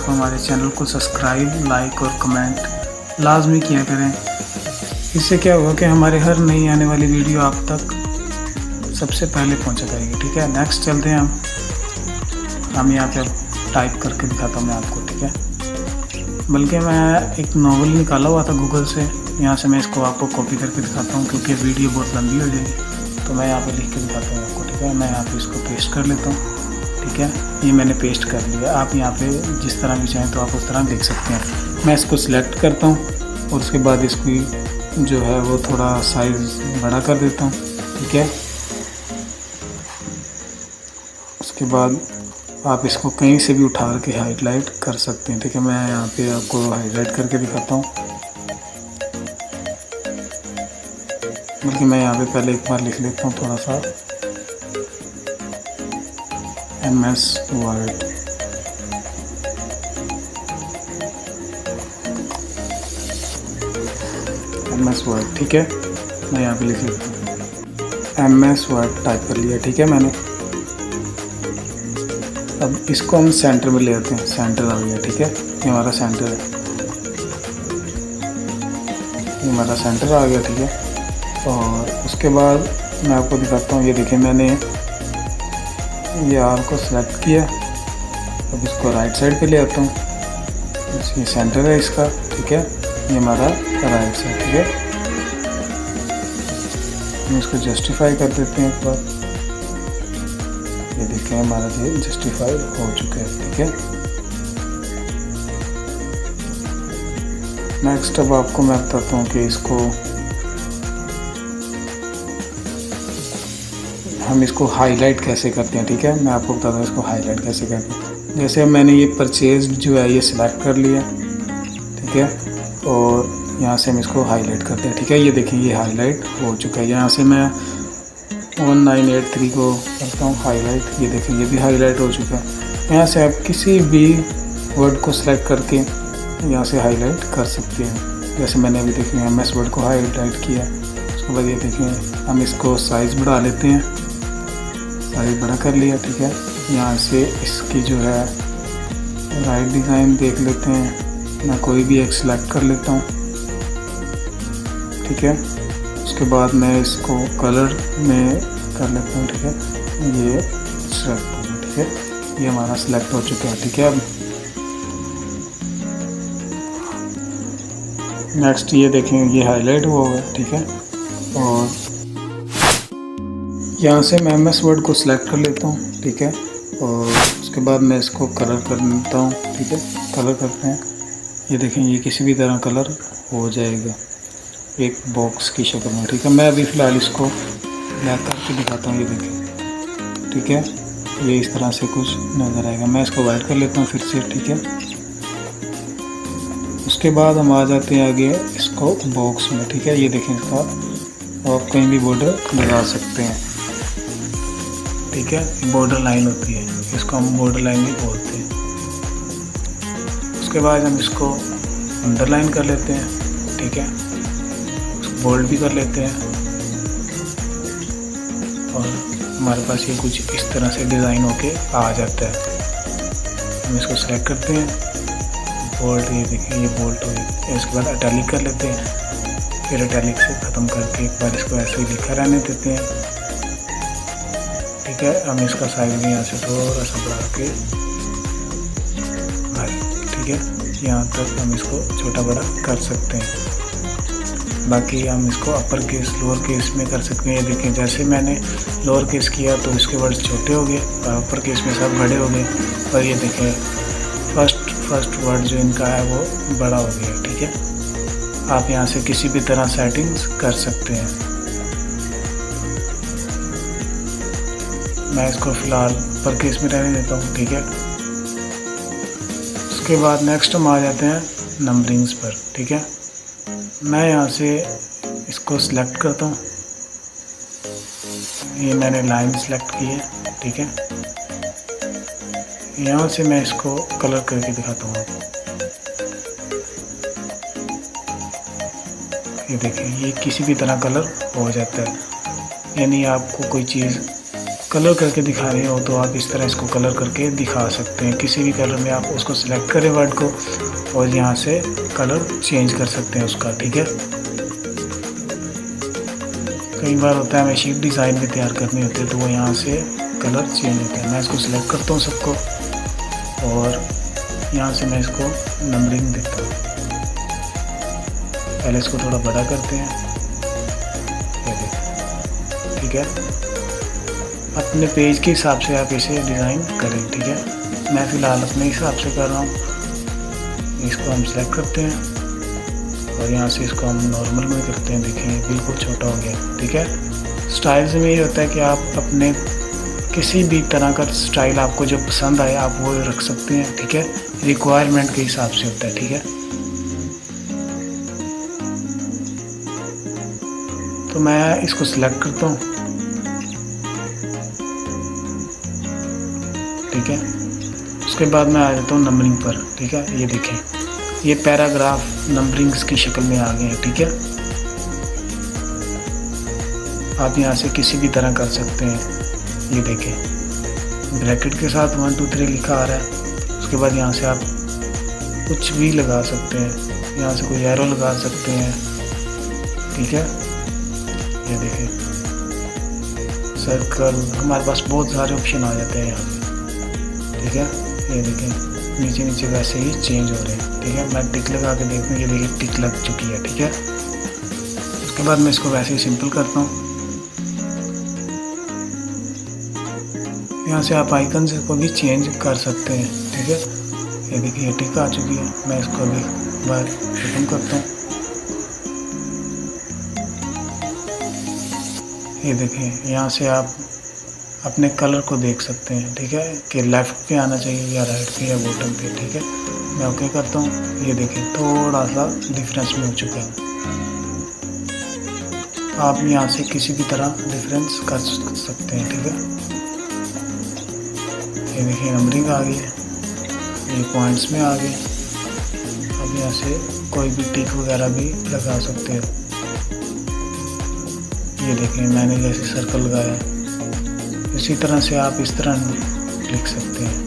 आप हमारे चैनल को सब्सक्राइब, लाइक और कमेंट लाजमी किया करें। इससे क्या होगा कि हमारे हर नई आने वाली वीडियो आप तक सबसे पहले पहुंचा जाएगी। ठीक है, नेक्स्ट चलते हैं हम यहाँ पे टाइप करके दिखाता हूँ मैं आपको। ठीक है, बल्कि मैं एक नॉवल निकाला हुआ था गूगल से, यहाँ से मैं इसको आपको कॉपी करके दिखाता हूँ क्योंकि वीडियो बहुत लंबी हो जाएगी। तो मैं यहाँ पे लिख के दिखाता हूँ आपको। ठीक है, मैं यहाँ पे इसको पेस्ट कर लेता हूँ। ठीक है, ये मैंने पेस्ट कर लिया। आप यहाँ पे जिस तरह भी चाहें तो आप उस तरह देख सकते हैं। मैं इसको सिलेक्ट करता हूँ और उसके बाद इसकी जो है वो थोड़ा साइज़ बड़ा कर देता हूँ। ठीक है, उसके बाद आप इसको कहीं से भी उठा के हाईलाइट कर सकते हैं। ठीक है, मैं यहाँ पे आपको हाईलाइट करके दिखाता हूँ। बल्कि मैं यहाँ पे पहले एक बार लिख लेता हूँ थोड़ा सा MS Word। MS Word, ठीक है, मैं यहाँ पे लिख लेता हूँ MS Word टाइप कर लिया। ठीक है मैंने, अब इसको हम सेंटर में ले आते हैं। सेंटर आ गया। ठीक है, ये हमारा सेंटर है, ये हमारा सेंटर आ गया। ठीक है, और उसके बाद मैं आपको दिखाता हूँ। ये देखिए, मैंने ये आर को सिलेक्ट किया। अब इसको राइट साइड पे ले आता हूँ। ये सेंटर है इसका। ठीक है, ये हमारा राइट साइड। ठीक है, हम इसको जस्टिफाई कर देते हैं एक बार। ये देखिए, हमारा ये जस्टिफाई हो चुका है। ठीक है, नेक्स्ट अब आपको मैं बताता हूँ कि इसको हम इसको हाईलाइट कैसे करते हैं। ठीक है, मैं आपको बताता हूँ इसको हाईलाइट कैसे करते हैं। जैसे मैंने ये परचेज जो है ये सिलेक्ट कर लिया। ठीक है, और यहाँ से हम इसको हाईलाइट करते हैं। ठीक है, ये देखिए, ये हाईलाइट हो चुका है। यहाँ से मैं 1983 को करता हूँ हाईलाइट। ये देखिए, ये भी हाईलाइट हो चुका है। यहाँ से आप किसी भी वर्ड को सिलेक्ट करके यहाँ से हाईलाइट कर सकते हैं। जैसे मैंने अभी देखिए MS Word को हाईलाइट किया। उसके बाद ये देखिए, हम इसको साइज़ बढ़ा लेते हैं। साइज़ बड़ा कर लिया। ठीक है, यहाँ से इसकी जो है राइट डिज़ाइन देख लेते हैं। मैं कोई भी एक सिलेक्ट कर लेता हूँ। ठीक है, उसके बाद मैं इसको कलर में कर लेता हूँ। ठीक है, ये सिलेक्ट हो गया। ठीक है, ये हमारा सिलेक्ट हो चुका है। ठीक है, अब नेक्स्ट ये देखें, ये हाईलाइट हुआ है। ठीक है, और यहाँ से मैं MS Word को सिलेक्ट कर लेता हूँ। ठीक है, और उसके बाद मैं इसको कलर कर लेता हूँ। ठीक है, कलर करते हैं। ये देखें, ये किसी भी तरह कलर हो जाएगा एक बॉक्स की शक्ल में। ठीक है, मैं अभी फ़िलहाल इसको ब्लैक करके दिखाता हूँ। ये देखें, ठीक है, ये इस तरह से कुछ नज़र आएगा। मैं इसको वाइट कर लेता हूँ फिर से। ठीक है, उसके बाद हम आ जाते हैं आगे इसको बॉक्स में। ठीक है, ये देखें, इसका आप कहीं भी बॉर्डर लगा सकते हैं। ठीक है, बॉर्डर लाइन होती है, इसको हम बॉर्डर लाइन भी बोलते हैं। उसके बाद हम इसको अंडरलाइन कर लेते हैं। ठीक है, बोल्ड भी कर लेते हैं, और हमारे पास ये कुछ इस तरह से डिज़ाइन होके आ जाता है। हम इसको सेलेक्ट करते हैं, बोल्ड, ये देखिए, ये बोल्ड हो गया। इसके बाद इटैलिक कर लेते हैं। फिर इटैलिक से ख़त्म करके एक बार इसको ऐसे ही लिखा रहने देते हैं। ठीक है, हम इसका साइज भी यहाँ से थोड़ा सा बढ़ा के, ठीक है, यहाँ तक हम इसको छोटा बड़ा कर सकते हैं। बाकी हम इसको अपर केस लोअर केस में कर सकते हैं। ये देखें, जैसे मैंने लोअर केस किया तो इसके वर्ड्स छोटे हो गए और अपर केस में सब बड़े हो गए। और ये देखें, फर्स्ट वर्ड जो इनका है वो बड़ा हो गया। ठीक है, आप यहाँ से किसी भी तरह सेटिंग्स कर सकते हैं। मैं इसको फ़िलहाल अपर केस में रहने देता हूँ। ठीक है, उसके बाद नेक्स्ट हम आ जाते हैं नंबरिंग्स पर। ठीक है, मैं यहाँ से इसको सिलेक्ट करता हूँ। ये मैंने लाइन सेलेक्ट की है। ठीक है, यहाँ से मैं इसको कलर करके दिखाता हूँ आपको। ये देखें, ये किसी भी तरह कलर हो जाता है, यानी आपको कोई चीज़ कलर करके दिखा रहे हो तो आप इस तरह इसको कलर करके दिखा सकते हैं। किसी भी कलर में आप उसको सिलेक्ट करें वर्ड को और यहाँ से कलर चेंज कर सकते हैं उसका, ठीक है। कई बार होता है हमें शीट डिज़ाइन भी तैयार करनी होती है तो वो यहाँ से कलर चेंज होता है। मैं इसको सिलेक्ट करता हूँ सबको और यहाँ से मैं इसको नंबरिंग देता हूँ। पहले इसको थोड़ा बड़ा करते हैं, ये देखिए, ठीक है। अपने पेज के हिसाब से आप इसे डिज़ाइन करें, ठीक है। मैं फ़िलहाल अपने हिसाब से कर रहा हूँ। इसको हम सेलेक्ट करते हैं और यहाँ से इसको हम नॉर्मल में करते हैं। देखिए बिल्कुल छोटा हो गया, ठीक है। स्टाइल्स में ये होता है कि आप अपने किसी भी तरह का स्टाइल आपको जो पसंद आए आप वो रख सकते हैं, ठीक है। रिक्वायरमेंट के हिसाब से होता है, ठीक है। तो मैं इसको सिलेक्ट करता हूँ, ठीक है। उसके बाद मैं आ जाता हूँ नंबरिंग पर, ठीक है। ये देखें, ये पैराग्राफ नंबरिंग्स की शक्ल में आ गए हैं, ठीक है। आप यहाँ से किसी भी तरह कर सकते हैं। ये देखें ब्रैकेट के साथ 1 2 3 लिखा आ रहा है। उसके बाद यहाँ से आप कुछ भी लगा सकते हैं, यहाँ से कोई एरो लगा सकते हैं, ठीक है। ये देखें सर्कल, हमारे पास बहुत सारे ऑप्शन आ जाते हैं यहाँ से, ठीक है। ये देखें नीचे नीचे वैसे ही चेंज हो रहे हैं, ठीक है। मैं टिक लगा के देखूँ, ये देखिए टिक लग चुकी है, ठीक है। उसके बाद मैं इसको वैसे ही सिंपल करता हूँ। यहाँ से आप आइकन्स को भी चेंज कर सकते हैं, ठीक है। ये देखिए ये टिक आ चुकी है। मैं इसको अभी बार खत्म करता हूँ। ये देखें यहाँ से आप अपने कलर को देख सकते हैं, ठीक है, कि लेफ़्ट पे आना चाहिए या राइट पे या बॉटम पे, ठीक है। मैं ओके करता हूँ। ये देखें थोड़ा सा डिफरेंस में हो चुका है। आप यहाँ से किसी भी तरह डिफरेंस कर सकते हैं, ठीक है। ये देखिए नंबरिंग आ गई है, ये पॉइंट्स में आ गए। अब यहाँ से कोई भी टिक वगैरह भी लगा सकते हैं। ये देखें मैंने जैसे सर्कल लगाया, इसी तरह से आप इस तरह लिख सकते हैं,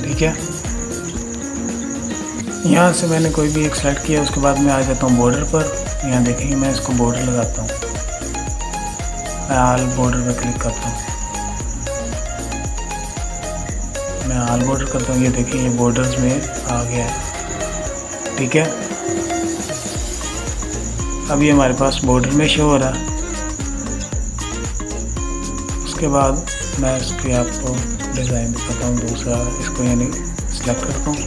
ठीक है। यहाँ से मैंने कोई भी एक सेलेक्ट किया, उसके बाद मैं आ जाता हूँ बॉर्डर पर। यहाँ देखेंगे मैं इसको बॉर्डर लगाता हूँ। मैं ऑल बॉर्डर पर क्लिक करता हूँ, मैं ऑल बॉर्डर करता हूँ। ये देखिए ये बॉर्डर्स में आ गया है, ठीक है। अभी हमारे पास बॉर्डर में शो हो रहा है। उसके बाद मैं इसके आपको डिज़ाइन दिखाता हूँ दूसरा, इसको यानी सेलेक्ट करता हूँ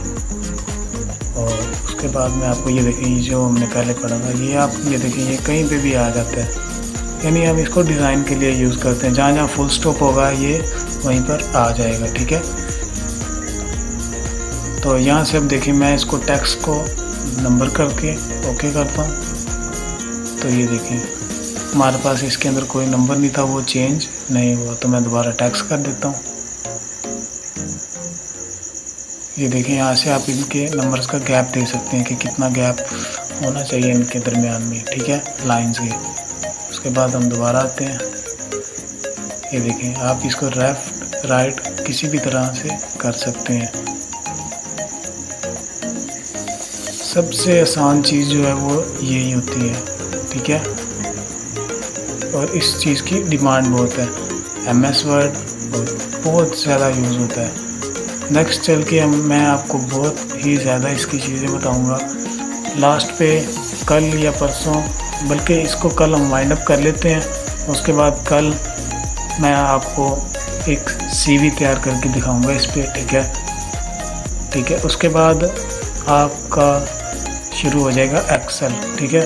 और उसके बाद मैं आपको ये देखिए जो हमने पहले पढ़ा था, ये आप ये देखिए ये कहीं पे भी आ जाता है। यानी हम इसको डिज़ाइन के लिए यूज़ करते हैं, जहाँ जहाँ फुल स्टॉप होगा ये वहीं पर आ जाएगा, ठीक है। तो यहाँ से अब देखिए मैं इसको टेक्स्ट को नंबर करके ओके करता हूँ। तो ये देखिए हमारे पास इसके अंदर कोई नंबर नहीं था, वो चेंज नहीं हुआ। तो मैं दोबारा टेक्स्ट कर देता हूँ। ये देखिए यहाँ से आप इनके नंबर्स का गैप दे सकते हैं कि कितना गैप होना चाहिए इनके दरमियान में, ठीक है, लाइंस के। उसके बाद हम दोबारा आते हैं। ये देखें आप इसको लेफ्ट राइट किसी भी तरह से कर सकते हैं। सबसे आसान चीज़ जो है वो यही होती है, ठीक है। और इस चीज़ की डिमांड बहुत है, MS वर्ड बहुत ज़्यादा यूज़ होता है। नेक्स्ट चल के मैं आपको बहुत ही ज़्यादा इसकी चीज़ें बताऊंगा लास्ट पे, कल या परसों, बल्कि इसको कल हम वाइंड अप कर लेते हैं। उसके बाद कल मैं आपको एक CV तैयार करके दिखाऊंगा इस पर, ठीक है। उसके बाद आपका शुरू हो जाएगा एक्सेल, ठीक है।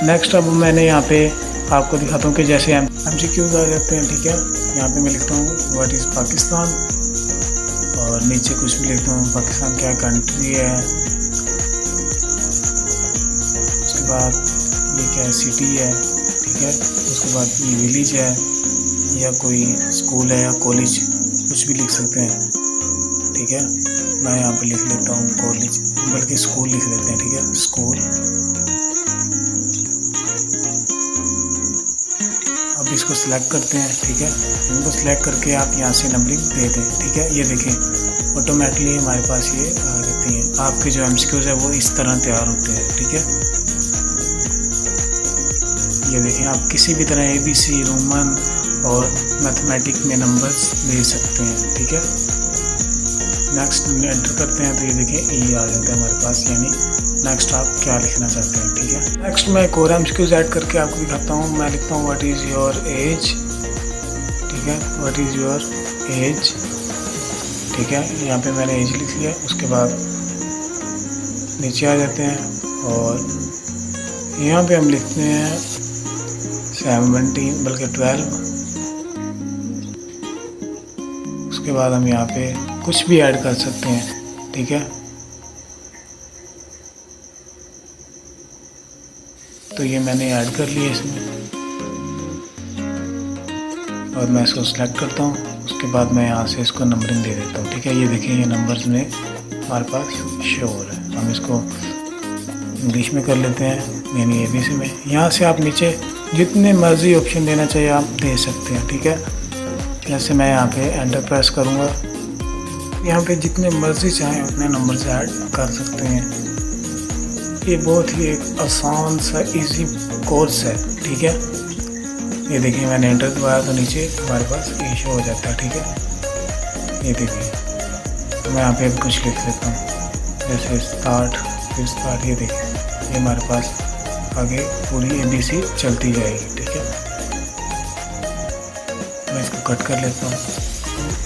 नेक्स्ट अब मैंने यहाँ पे आपको दिखाता हूँ कि जैसे MCQs आ जाते हैं, ठीक है। यहाँ पे मैं लिखता हूँ व्हाट इज़ पाकिस्तान और नीचे कुछ भी लिखता हूँ पाकिस्तान क्या कंट्री है। उसके बाद ये क्या है, सिटी है, ठीक है। उसके बाद ये विलेज है या कोई स्कूल है या कॉलेज, कुछ भी लिख सकते हैं, ठीक है। मैं यहाँ पे लिख लेता हूँ कॉलेज, बल्कि स्कूल लिख लेते हैं, ठीक है, स्कूल। अब इसको सिलेक्ट करते हैं, ठीक है। इनको सिलेक्ट करके आप यहाँ से नंबरिंग दे दें, ठीक है। ये देखें ऑटोमेटिकली हमारे पास ये आ जाती हैं। आपके जो MCQs है वो इस तरह तैयार होते हैं, ठीक है। ये देखें आप किसी भी तरह ABC, रोमन और मैथमेटिक में नंबर्स दे सकते हैं, ठीक है। नेक्स्ट एंटर करते हैं तो ये देखें E आ जाता है हमारे पास, यानी नेक्स्ट आप क्या लिखना चाहते हैं, ठीक है। नेक्स्ट मैं एक और MCQs ऐड करके आपको दिखाता हूँ। मैं लिखता हूँ व्हाट इज़ योर एज, ठीक है। व्हाट इज़ योर एज, ठीक है। यहाँ पे मैंने एज लिख लिया। उसके बाद नीचे आ जाते हैं और यहाँ पे हम लिखते हैं 17 बल्कि 12। उसके बाद हम यहाँ पे कुछ भी ऐड कर सकते हैं, ठीक है। तो ये मैंने ऐड कर लिया इसमें और मैं इसको सिलेक्ट करता हूँ। उसके बाद मैं यहाँ से इसको नंबरिंग दे देता हूँ, ठीक है। ये देखिए ये नंबर्स में हमारे पास शो हो रहा है। हम इसको इंग्लिश में कर लेते हैं, यानी ABC में। यहाँ से आप नीचे जितने मर्जी ऑप्शन देना चाहिए आप दे सकते हैं, ठीक है। जैसे मैं यहाँ पे एंटर प्रेस करूँगा, यहाँ पे जितने मर्जी चाहें उतने नंबर्स ऐड कर सकते हैं। ये बहुत ही एक आसान सा इजी कोर्स है, ठीक है। ये देखिए मैंने एंटर दबाया तो नीचे हमारे पास ये शो हो जाता है, ठीक है। ये देखिए तो मैं यहाँ पे कुछ लिख लेता हूँ, जैसे स्टार्ट, फिर स्टार्ट। ये देखिए ये हमारे पास आगे पूरी ABC चलती जाएगी, ठीक है। मैं इसको कट कर लेता हूँ।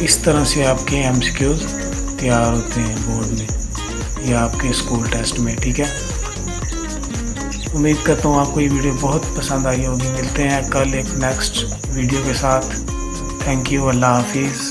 इस तरह से आपके MCQs तैयार होते हैं बोर्ड में या आपके स्कूल टेस्ट में, ठीक है। उम्मीद करता हूँ आपको ये वीडियो बहुत पसंद आई होगी। मिलते हैं कल एक नेक्स्ट वीडियो के साथ। थैंक यू, अल्लाह हाफिज़।